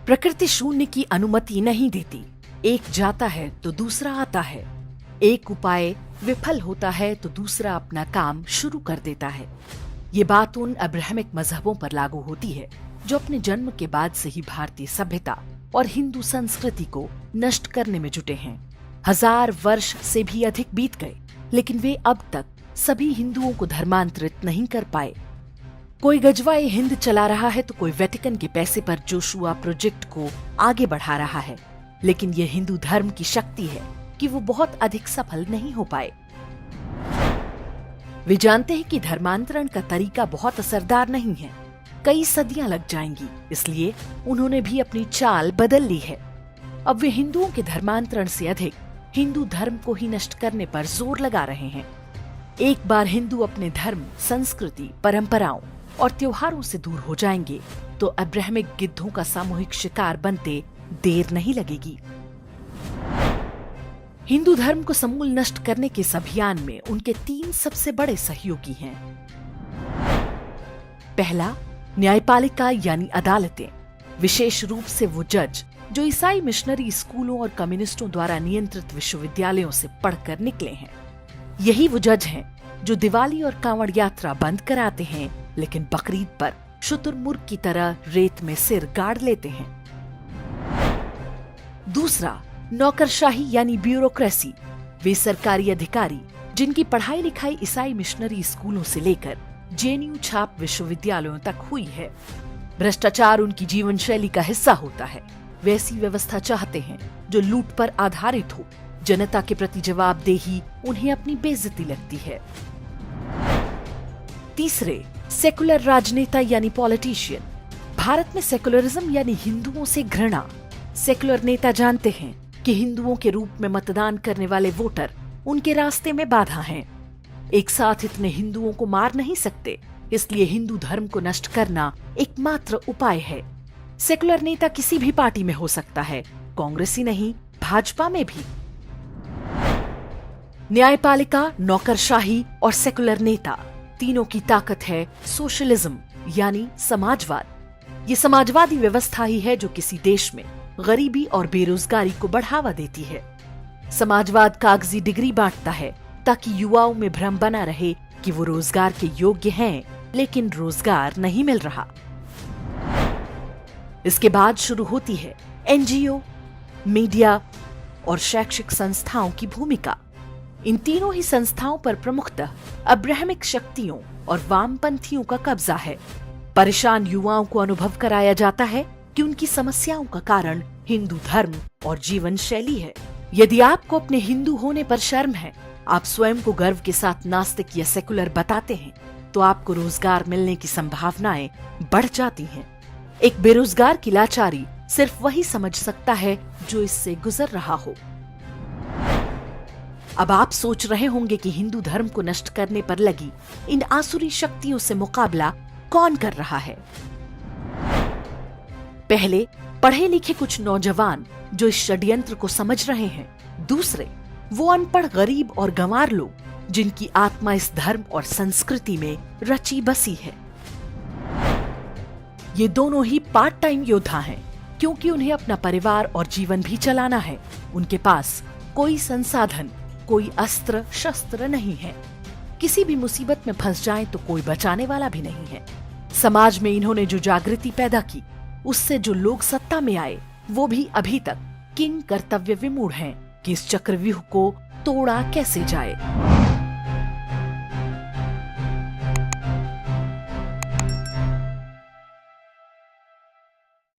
प्रकृति शून्य की अनुमति नहीं देती। एक जाता है तो दूसरा आता है। एक उपाय विफल होता है तो दूसरा अपना काम शुरू कर देता है। ये बात उन अब्राहमिक मजहबों पर लागू होती है जो अपने जन्म के बाद से ही भारतीय सभ्यता और हिंदू संस्कृति को नष्ट करने में जुटे हैं। 1000 वर्ष से भी अधिक बीत गए, लेकिन वे अब तक सभी हिंदुओं को धर्मांतरित नहीं कर पाए। कोई गजवाए हिंद चला रहा है तो कोई वेटिकन के पैसे पर जोशुआ प्रोजेक्ट को आगे बढ़ा रहा है, लेकिन ये हिंदू धर्म की शक्ति है कि वो बहुत अधिक सफल नहीं हो पाए। वे जानते हैं कि धर्मांतरण का तरीका बहुत असरदार नहीं है, कई सदियां लग जाएंगी, इसलिए उन्होंने भी अपनी चाल बदल ली है। अब वे हिंदुओं के धर्मांतरण से अधिक हिंदू धर्म को ही नष्ट करने पर जोर लगा रहे हैं। एक बार हिंदू अपने धर्म, संस्कृति, परंपराओं और त्योहारों से दूर हो जाएंगे तो अब्राहमिक गिद्धों का सामूहिक शिकार बनते देर नहीं लगेगी। हिंदू धर्म को समूल नष्ट करने के इस अभियान में उनके 3 सबसे बड़े सहयोगी हैं। पहला, न्यायपालिका यानी अदालतें, विशेष रूप से वो जज जो ईसाई मिशनरी स्कूलों और कम्युनिस्टों द्वारा नियंत्रित विश्वविद्यालयों से पढ़कर निकले हैं। यही वो जज हैं जो दिवाली और कांवड़ यात्रा बंद कराते हैं, लेकिन बकरीद पर शुतुरमुर्ग की तरह रेत में सिर गाड़ लेते हैं। दूसरा, नौकरशाही यानी ब्यूरोक्रेसी, वे सरकारी अधिकारी जिनकी पढ़ाई लिखाई ईसाई मिशनरी स्कूलों से लेकर जेएनयू छाप विश्वविद्यालयों तक हुई है। भ्रष्टाचार उनकी जीवन शैली का हिस्सा होता है। वे ऐसी व्यवस्था चाहते हैं जो लूट पर आधारित हो। जनता के प्रति जवाबदेही उन्हें अपनी बेइज्जती लगती है। तीसरे, सेकुलर राजनेता यानी पॉलिटिशियन, भारत में सेकुलरिज्म यानी हिंदुओं से घृणा। सेकुलर नेता जानते हैं कि हिंदुओं के रूप में मतदान करने वाले वोटर उनके रास्ते में बाधा हैं। एक साथ इतने हिंदुओं को मार नहीं सकते, इसलिए हिंदू धर्म को नष्ट करना एकमात्र उपाय है। सेकुलर नेता किसी भी पार्टी में हो सकता है, कांग्रेस ही नहीं, भाजपा में भी। न्यायपालिका, नौकरशाही और सेकुलर नेता, तीनों की ताकत है सोशलिज्म यानी समाजवाद। ये समाजवादी व्यवस्था ही है जो किसी देश में गरीबी और बेरोजगारी को बढ़ावा देती है। समाजवाद कागजी डिग्री बांटता है ताकि युवाओं में भ्रम बना रहे कि वो रोजगार के योग्य हैं, लेकिन रोजगार नहीं मिल रहा। इसके बाद शुरू होती है एनजीओ, मीडिया और शैक्षिक संस्थाओं की भूमिका। इन तीनों ही संस्थाओं पर प्रमुखतः अब्राहमिक शक्तियों और वामपंथियों का कब्जा है। परेशान युवाओं को अनुभव कराया जाता है कि उनकी समस्याओं का कारण हिंदू धर्म और जीवन शैली है। यदि आपको अपने हिंदू होने पर शर्म है, आप स्वयं को गर्व के साथ नास्तिक या सेकुलर बताते हैं, तो आपको रोजगार मिलने की संभावनाएं बढ़ जाती हैं। एक बेरोजगार की लाचारी सिर्फ वही समझ सकता है जो इससे गुजर रहा हो। अब आप सोच रहे होंगे कि हिंदू धर्म को नष्ट करने पर लगी इन आसुरी शक्तियों से मुकाबला कौन कर रहा है? पहले, पढ़े लिखे कुछ नौजवान जो इस षड्यंत्र को समझ रहे हैं। दूसरे, वो अनपढ़ गरीब और गंवार लोग जिनकी आत्मा इस धर्म और संस्कृति में रची बसी है। ये दोनों ही पार्ट टाइम योद्धा हैं, क्योंकि उन्हें अपना परिवार और जीवन भी चलाना है। उनके पास कोई संसाधन, कोई अस्त्र शस्त्र नहीं है। किसी भी मुसीबत में फंस जाएं तो कोई बचाने वाला भी नहीं है। समाज में इन्होंने जो जागृति पैदा की, उससे जो लोग सत्ता में आए, वो भी अभी तक किंग कर्तव्य विमूढ़ हैं कि इस चक्रव्यूह को तोड़ा कैसे जाए।